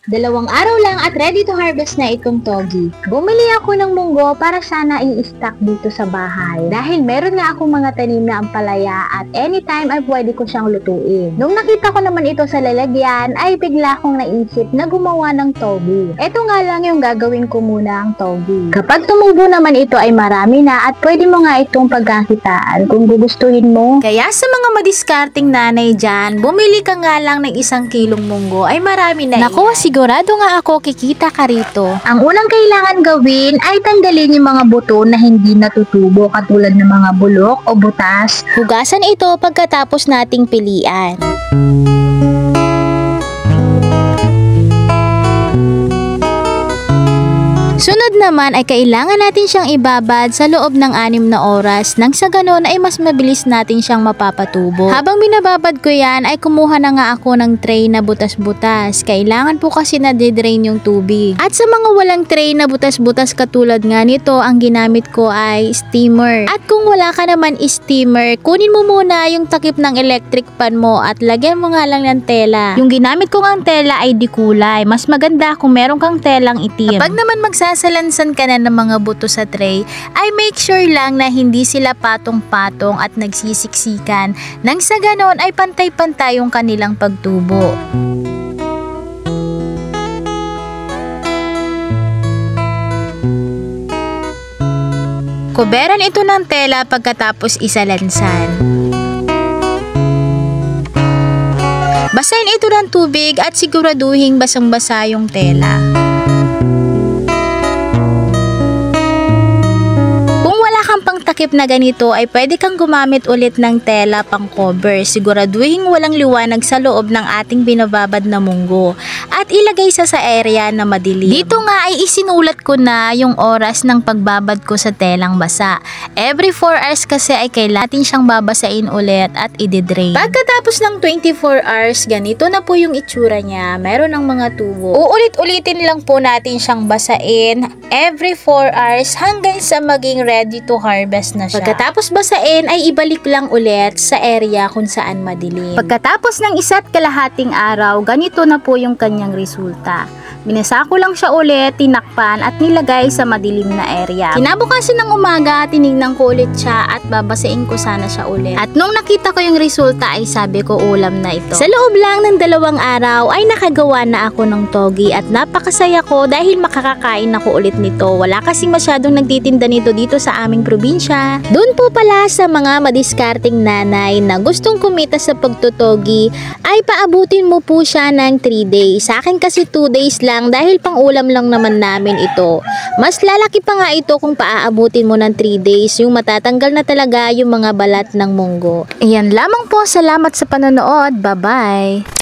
2 araw lang at ready to harvest na itong togi. Bumili ako ng munggo para sana i-stock dito sa bahay. Dahil meron nga akong mga tanim na ampalaya at anytime ay pwede ko siyang lutuin. Nung nakita ko naman ito sa lalagyan ay bigla akong naisip na gumawa ng togi. Ito nga lang yung gagawin ko muna ang togi. Kapag tumubo naman ito ay marami na at pwede mo nga itong pagkakitaan kung gugustuhin mo. Kaya sa mga madiskarting nanay dyan, bumili ka nga lang ng 1 kilong munggo ay marami na. Naku, sigurado nga ako kikita ka rito. Ang unang kailangan gawin ay tanggalin yung mga buto na hindi natutubo katulad ng mga bulok o butas. Hugasan ito pagkatapos nating pilian. Sunod naman ay kailangan natin siyang ibabad sa loob ng 6 na oras nang sa ganon ay mas mabilis natin siyang mapapatubo. Habang binababad ko yan ay kumuha na nga ako ng tray na butas-butas. Kailangan po kasi na de-drain yung tubig. At sa mga walang tray na butas-butas katulad nga nito, ang ginamit ko ay steamer. At kung wala ka naman steamer, kunin mo muna yung takip ng electric pan mo at lagyan mo nga lang ng tela. Yung ginamit kong ang tela ay di kulay. Mas maganda kung meron kang telang itim. Kapag naman magsasalansan ka na ng mga buto sa tray, ay make sure lang na hindi sila patong-patong at nagsisiksikan. Nang sa ganon ay pantay-pantay yung kanilang pagtubo. Kuberan ito ng tela pagkatapos isalansan. Basahin ito ng tubig at siguraduhin basang-basa yung tela. Takip na ganito ay pwede kang gumamit ulit ng tela pang cover. Siguraduhin walang liwanag sa loob ng ating binababad na munggo at ilagay sa area na madilim. Dito nga ay isinulat ko na yung oras ng pagbabad ko sa telang basa. Every 4 hours kasi ay kailangan siyang babasain ulit at i-drain. Pagkatapos ng 24 hours, ganito na po yung itsura niya. Meron ng mga tubo. Uulit-ulitin lang po natin siyang basain every 4 hours hanggang sa maging ready to harvest na siya. Pagkatapos basain ay ibalik lang ulit sa area kung saan madilim. Pagkatapos ng 1.5 araw, ganito na po yung kanyang resulta. Binasa ko lang siya ulit, tinakpan at nilagay sa madilim na area. Kinabukasan ng umaga, tinignan ko ulit siya at babasain ko sana siya ulit. At nung nakita ko yung resulta ay sabi ko ulam na ito. Sa loob lang ng 2 araw ay nakagawa na ako ng togi at napakasaya ko dahil makakakain ako ulit nito. Wala kasi masyadong nagtitinda nito dito sa aming probinsya. Doon po pala sa mga madiskarting nanay na gustong kumita sa pagtutogi ay paabutin mo po siya ng 3 days. Sa akin kasi 2 days lang dahil pang ulam lang naman namin ito. Mas lalaki pa nga ito kung paaabutin mo ng 3 days. Yung matatanggal na talaga yung mga balat ng munggo. Iyan lamang po. Salamat sa panonood. Bye-bye!